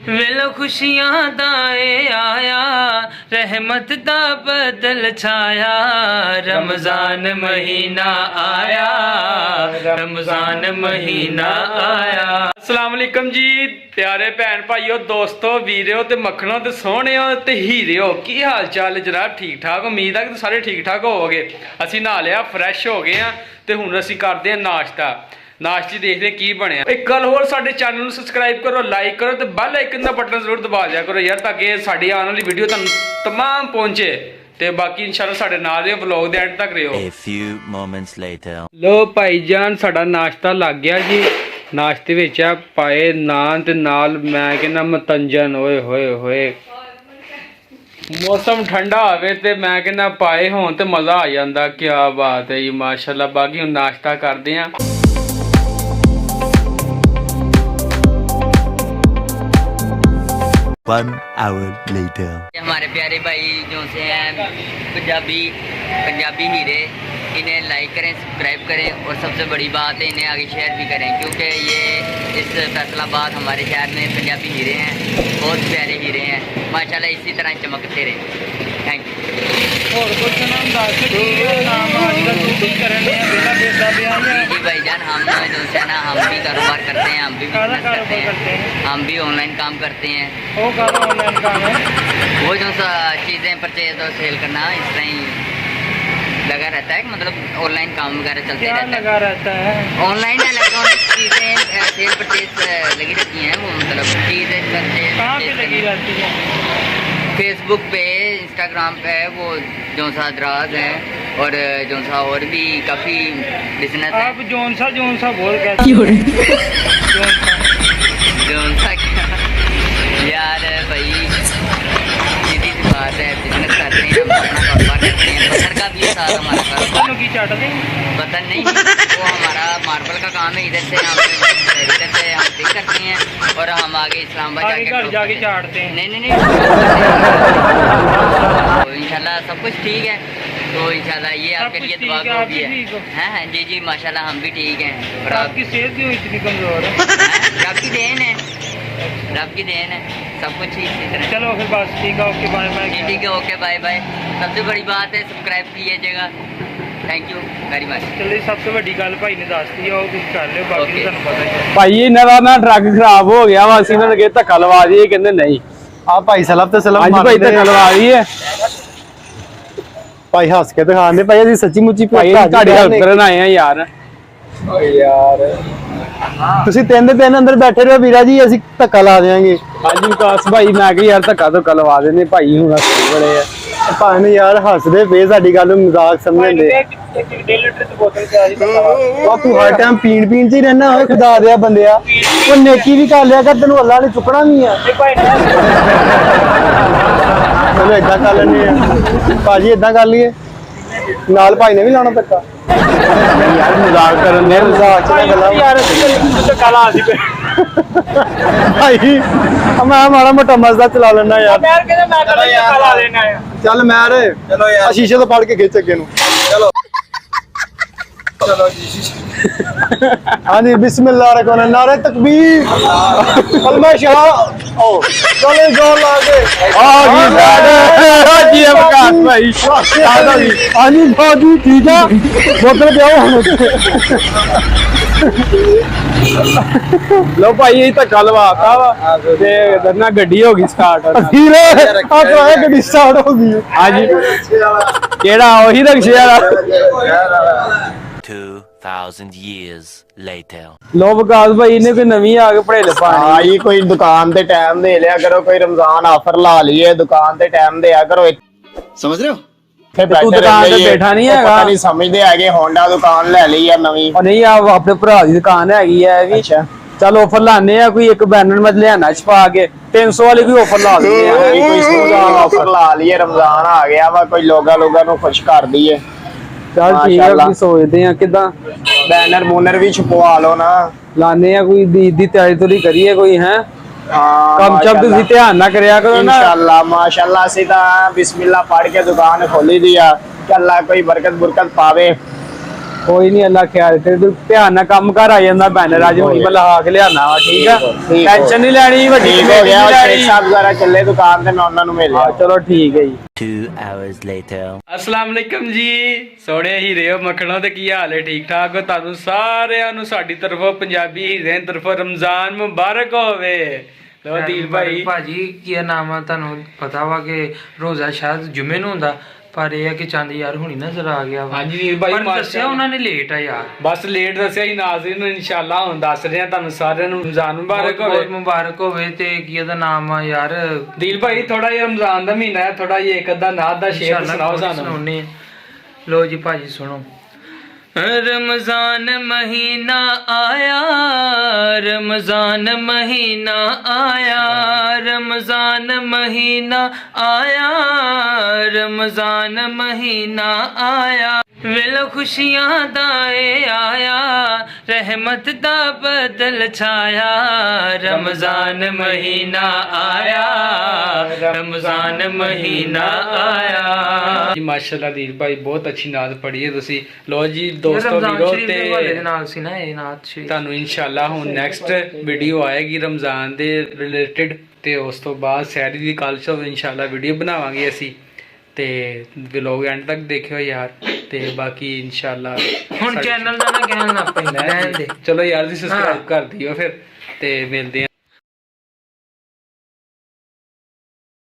वेलो खुशियां दा ए आया, रहमत दा बदल छाया, रमजान महीना आया, रमजान महीना आया। अस्सलाम वालेकुम जी प्यारे भैन भाइयों दोस्तों वीरो ते मक्खनों ते सोहणियों ते हीरियो, की हाल चाल जनाब? ठीक ठाक, उम्मीद है कि सारे ठीक ठाक होवोगे। असीं नहा लिया, फ्रैश हो गए हैं ते हुण असीं करदे हां नाश्ता। नाश्ते देखते की बनया। एक गल होर, साडे चैनल नूं सबसक्राइब करो, लाइक करो ते बैल आइकन दा बटन जरूर दबा दिया करो यार, ताकि साडी आने वाली वीडियो तुहानूं तमाम पहुंचे। ते बाकी इंशाल्लाह साडे नाल दे व्लॉग दे एंड तक रहियो। A few moments later. लो भाईजान साडा नाश्ता लग गया जी। नाश्ते विच आ पाए नान ते नाल मैं कहना मतंजन। ओए होए होए, मौसम ठंडा होवे ते मैं कहना पाए होण ते मज़ा आ जांदा। क्या बात है जी माशाल्लाह। बाकी हुण नाश्ता करदे आं। 1 hour later. हमारे प्यारे भाई जो से हैं पंजाबी हीरे, इन्हें लाइक करें, सब्सक्राइब करें और सबसे बड़ी बात है इन्हें आगे शेयर भी करें, क्योंकि ये इस फैसलाबाद हमारे शहर में पंजाबी हीरे हैं, बहुत प्यारे हीरे हैं माशाल्लाह, इसी तरह चमकते रहें। Thank you. जी भाईजान, हम जो है ना हम भी कारोबार करते हैं, हम भी बिजनेस करते हैं, हम भी ऑनलाइन काम करते हैं। वो जो सा चीज़ें परचेज और सेल करना इस तरह ही लगा रहता है, मतलब ऑनलाइन काम वगैरह चलते रहता है। ऑनलाइन इलेक्ट्रॉनिक चीज़ें सेल परचेज लगी रहती हैं, वो मतलब चीज़ें परचेज लगी रहती है फेसबुक पे, इंस्टाग्राम पे, वो जो सा दराज है और जो सा और भी काफ़ी बिजनेस है। आप जोन सा बोल कैसे जोन सा क्या यार भाई, सीधी सी बात है, बिजनेस करते हैं हम, अपना कारोबार करते हैं। बसर का भी साथ हमारा कारोबार, बसर नहीं, वो हमारा मार्बल का काम है। इधर से हम पिक करते हैं और हम आगे इस्लामाबाद जाके चाटते हैं। नहीं तो इंशाल्लाह सब कुछ ठीक है। तो इंशाल्लाह ये आपके लिए दुआ करो भी है। हाँ जी जी माशाल्लाह हम भी ठीक हैं। और आपकी सेहत क्यों इतनी कमजोर है? रब की देन है, रब की देन है, सब कुछ ठीक। चलो फिर बस ठीक है, ओके बाय बाय। ठीक है, ओके बाय बाय। सबसे बड़ी बात है सब्सक्राइब कीजिएगा। Thank you very much. चलिए सबसे बड़ी गल भाई ने दस दी है, कुछ कर लियो, बाकी ਤੁਹਾਨੂੰ ਪਤਾ ਹੀ ਹੈ। ਭਾਈ ਇਹਨਾਂ ਦਾ ਨਾ ਟਰੱਕ ਖਰਾਬ ਹੋ ਗਿਆ ਵਾ, ਅਸੀਂ ਇਹਨਾਂ ਨੂੰ ਕਿਹਾ ਧੱਕਾ ਲਵਾ ਦਈਏ, ਕਹਿੰਦੇ ਨਹੀਂ। ਆ ਭਾਈ ਸਲਾਮ ਤੇ ਸਲਾਮ ਹਾਂਜੀ ਭਾਈ ਧੱਕਾ ਲਵਾ ਦਈਏ। ਭਾਈ ਹੱਸ ਕੇ ਦਿਖਾਉਂਦੇ ਭਾਈ, ਅਸੀਂ ਸੱਚੀ ਮੁੱਚੀ ਭਾਈ ਤੁਹਾਡੀ ਹੈਲਪ ਕਰਨ ਆਏ ਆ ਯਾਰ। ਓਏ ਯਾਰ ਤੁਸੀਂ ਤਿੰਨ ਦੇ ਤਿੰਨ ਅੰਦਰ ਬੈਠੇ ਰਹੋ ਵੀਰਾ ਜੀ, ਅਸੀਂ ਧੱਕਾ ਲਾ ਦੇਵਾਂਗੇ। ਹਾਂਜੀ ਵਿਕਾਸ ਭਾਈ, ਮੈਂ ਕਿਹਾ ਯਾਰ ਧੱਕਾ ਲਵਾ ਦਿੰਦੇ ਭਾਈ, ਹੁਣ ਅਸੀਂ ਬੜੇ ਆ ਭਾਈ ਨੂੰ ਯਾਰ ਹੱਸਦੇ ਪਏ, ਸਾਡੀ ਗੱਲ ਨੂੰ ਮਜ਼ਾਕ ਸਮਝਦੇ। ਉਹ ਤੂੰ ਹਰ ਟਾਈਮ ਪੀਣ ਚ ਹੀ ਰਹਿਣਾ ਹੋਏ, ਖੁਦਾ ਦਿਆ ਬੰਦਿਆ, ਉਹ ਨੇਕੀ ਵੀ ਕਰ ਲਿਆ ਕਰ, ਤੈਨੂੰ ਅੱਲਾ ਨੇ ਚੁੱਕਣਾ ਵੀ ਆ। ਚਲੋ ਏਦਾਂ ਕਰ ਲੈਂਦੇ ਆ ਭਾਜੀ, ਏਦਾਂ ਕਰ ਲਈਏ, ਨਾਲ ਭਾਈ ਨੇ ਵੀ ਲਾਉਣਾ ਧੱਕਾ। ਯਾਰ ਮਜ਼ਾਕ ਕਰਨ ਦੇ, ਮਜ਼ਾਕ ਚ ਗੱਲਾਂ ਯਾਰ ਧੱਕਾ ਲਾ ਸੀ ਭਾਈ, ਮੈਂ ਮਾੜਾ ਮੋਟਾ ਮਜ਼ਾ ਚਲਾ ਲੈਣਾ ਯਾਰ। ਧੱਕਾ ਲਾ ਦੇਣਾ ਆ। ਚੱਲ ਮੈਂ ਰੇ, ਚਲੋ ਯਾਰ ਸ਼ੀਸ਼ੇ ਤੋਂ ਫੜ ਕੇ ਖਿੱਚ ਅੱਗੇ ਨੂੰ। ਚਲੋ ਚਲੋ ਜੀ। ਹਾਂਜੀ ਬਿਸਮਿल्लाह रहमान रहीम, नारे तकबीर, कलमा शाह, ओ चले जोर ला के जी विकास भाई। ਹਾਂਜੀ ਬਾਜੀ ਠੀਕ ਆ, ਬੋਤਲ ਪਿਆਓ ਹੁਣ। ਲੋ ਭਾਈ ਇਹ ਧੱਕਾ ਲਵਾਤਾ ਵਾ ਤੇ ਦਰਨਾ ਗੱਡੀ ਹੋ ਗਈ ਸਟਾਰਟ। ਹੀਰੇ ਆ ਤਾਂ ਗੱਡੀ ਸਟਾਰਟ ਹੋ ਗਈ। ਹਾਂਜੀ ਕਿਹੜਾ? ਉਹੀ ਰਕਸ਼ੇ ਵਾਲਾ। 2000 years later. ਲੋ ਵਿਕਾਸ ਭਾਈ ਨੇ ਕੋਈ ਨਵੀਂ ਆ ਕੇ ਪੜੇਲੇ ਪਾਣੀ। ਆਈ ਕੋਈ ਦੁਕਾਨ ਤੇ ਟਾਈਮ ਦੇ ਲਿਆ ਕਰੋ, ਕੋਈ ਰਮਜ਼ਾਨ ਆਫਰ ਲਾ ਲਈਏ, ਦੁਕਾਨ ਤੇ ਟਾਈਮ ਦਿਆ ਕਰੋ। ਸਮਝ ਰਹੇ ਹੋ? ਤੂੰ ਦੁਕਾਨ ਤੇ ਬੈਠਾ ਨਹੀਂ ਹੈਗਾ? ਪਤਾ ਨਹੀਂ ਸਮਝਦੇ ਹੈਗੇ, ਹੋਂਡਾ ਦੁਕਾਨ ਲੈ ਲਈ ਆ ਨਵੀਂ। ਉਹ ਨਹੀਂ, ਆ ਆਪਣੇ ਭਰਾ ਦੀ ਦੁਕਾਨ ਹੈਗੀ ਆ ਇਹ ਵੀ। ਚਲ ਆਫਰ ਲਾਣੇ ਆ, ਕੋਈ ਇੱਕ ਬੈਨਰ ਮੈਂ ਲਿਆਣਾ ਛਪਾ ਕੇ 300 ਵਾਲੀ ਕੋਈ ਆਫਰ ਲਾ ਦਿੰਦੇ ਆ। ਕੋਈ ਰਮਜ਼ਾਨ ਆਫਰ ਲਾ ਲਈਏ, ਰਮਜ਼ਾਨ ਆ ਗਿਆ ਵਾ, ਕੋਈ ਲੋਕਾਂ ਨੂੰ ਖੁਸ਼ ਕਰ ਦਈਏ। ਚੱਲ ਠੀਕ ਹੈ, ਕੀ ਸੋਚਦੇ ਆ ਕਿਦਾਂ ਬੈਨਰ ਬੂਨਰ ਵੀ ਛਪਵਾ ਲਓ ਨਾ, ਲਾਣੇ ਆ, ਕੋਈ ਈਦ ਦੀ ਤਿਆਰੀ ਤੁਰੀ ਕਰੀਏ ਕੋਈ। ਹੈ ਹਾਂ ਕੰਮ ਚੱਬ ਤੁਸੀਂ ਧਿਆਨ ਨਾ ਕਰਿਆ ਕਰੋ ਨਾ। इंशाल्लाह माशाल्लाह ਅਸੀਂ ਤਾਂ ਬਿਸਮਿਲ੍ਲਾ ਪੜ੍ਹ ਕੇ ਦੁਕਾਨ ਖੋਲੀ ਦੀ ਆ, ਕਿ ਅੱਲਾ ਕੋਈ ਬਰਕਤ ਪਾਵੇ। ਕੋਈ ਨਹੀਂ, ਅੱਲਾ ਖਿਆਲ ਤੇ ਤੂੰ ਧਿਆਨ ਨਾਲ ਕੰਮ ਕਰ ਆ ਜਾਂਦਾ ਬੈਨਰ ਅੱਜ ਹੁਣੀ ਮੈਂ ਲਹਾ ਕੇ ਲਿਆਣਾ ਵਾ, ਠੀਕ ਆ? ਠੀਕ ਹੋ ਟੈਨਸ਼ਨ ਨਹੀਂ ਲੈਣੀ, ਵੱਡੀ ਠੀਕ ਹੋ ਕਮੇਟੀ ਗਿਆ, ਨਹੀਂ ਸ਼ੇਖ ਲੈਣੀ। ਸਾਹਿਬ ਵਗੈਰਾ ਚੱਲੇ ਦੁਕਾਨ ਤੇ, ਮੈਂ ਉਹਨਾਂ ਨੂੰ ਮਿਲ ਲਿਆ। ਚਲੋ ਠੀਕ ਹੈ ਜੀ। 2 hours later. ਅਸਲਾਮ ਵਾਲੇਕਮ ਜੀ, ਸੋਹਣੇ ਹੀਰੇ ਹੋ ਮੱਖਣੋ ਤੇ ਕੀ ਹਾਲ ਹੈ? ਠੀਕ ਠਾਕ ਹੋ? ਤੁਹਾਨੂੰ ਸਾਰਿਆਂ ਨੂੰ ਸਾਡੀ ਤਰਫੋਂ, ਪੰਜਾਬੀ ਹੀਰਿਆਂ ਦੀ ਤਰਫੋਂ ਰਮਜ਼ਾਨ ਮੁਬਾਰਕ ਹੋਵੇ। ਲੋ ਦੀਲ ਭਾਈ, ਭਾਜੀ ਕੀ ਨਾਮ ਆ? ਤੁਹਾਨੂੰ ਪਤਾ ਵਾ ਕਿ ਰੋਜ਼ਾ ਸ਼ਾਇਦ ਜੁਮੇ ਨੂੰ ਹੁੰਦਾ, ਪਰ ਇਹ ਆ ਕਿ ਚੰਦ ਯਾਰ ਹੁਣੀ ਨਜ਼ਰ ਆ ਗਿਆ ਵਾ। ਹਾਂਜੀ ਵੀਰ ਭਾਈ, ਪਰ ਦੱਸਿਆ ਮਾਸ਼ਾਅੱਲਾ। ਉਹਨਾਂ ਨੇ ਲੇਟ ਆ ਯਾਰ। ਬਸ ਲੇਟ ਦੱਸਿਆ ਹੀ, ਨਾਜ਼ਰੀਨ ਨੂੰ ਇਨਸ਼ਾਅੱਲਾ ਹੁਣ ਦੱਸ ਰਹੇ ਆ ਤੁਹਾਨੂੰ ਸਾਰਿਆਂ ਨੂੰ ਰਮਜ਼ਾਨ ਮੁਬਾਰਕ ਬਹੁਤ ਹੋਵੇ। ਮੁਬਾਰਕ ਹੋਵੇ। ਤੇ ਕੀ ਉਹਦਾ ਨਾਮ ਆ ਯਾਰ? ਦੀਲ ਭਾਈ, ਥੋੜਾ ਜਿਹਾ ਰਮਜ਼ਾਨ ਦਾ ਮਹੀਨਾ ਹੈ, ਥੋੜਾ ਜਿਹਾ ਇੱਕ ਅੱਧਾ ਨਾਦ ਦਾ ਸ਼ੇਰ ਸੁਣਾਓ ਸਾਨੂੰ। ਸੁਣਾਉਣੇ। ਲੋ ਜੀ ਭਾਜੀ ਸੁਣੋ। रमजान महीना आया, रमजान महीना आया, रमजान महीना आया, रमजान महीना आया, वेलो खुशियां दा आया, रहमत दा बदल छाया, रमजान महीना आया, रमजान महीना आया। जी माशाल्लाह दील भाई, बहुत अच्छी नात पढ़ी है तुसी। लो जी दोस्तों ਰਮਜ਼ਾਨ ਵੀਰੋ, ਸ਼ਰੀਫ ਦੇ ਹਵਾਲੇ ਦੇ ਤੇ ਨਾਲ ਸੀ ਨਾ ਇਹ ਨਾਤ ਸ਼ਰੀਫ। ਤੁਹਾਨੂੰ ਇਨਸ਼ਾਅੱਲਾ ਹੁਣ ਨੈਕਸਟ ਵੀਡੀਓ ਆਏਗੀ ਰਮਜ਼ਾਨ ਦੇ ਰਿਲੇਟਡ, ਤੇ ਉਸ ਤੋਂ ਬਾਅਦ ਸੈਰੀ ਦੀ ਕੱਲ ਤੋਂ ਇਨਸ਼ਾਅੱਲਾ ਵੀਡੀਓ ਬਣਾਵਾਂਗੇ ਅਸੀਂ, ਤੇ ਵਲੌਗ ਐਂਡ ਤੱਕ ਦੇਖਿਓ ਯਾਰ। ਤੇ ਬਾਕੀ ਇਨਸ਼ਾਅੱਲਾ ਹੁਣ ਚੈਨਲ ਦਾ ਨਾ ਕਹਿਣ ਨਾ ਪੈਂਦਾ ਰਹਿਣ ਦੇ। ਚਲੋ ਯਾਰ ਜੀ, ਸਬਸਕ੍ਰਾਈਬ ਕਰ ਦਿਓ ਫਿਰ, ਤੇ ਮਿਲਦੇ ਆ।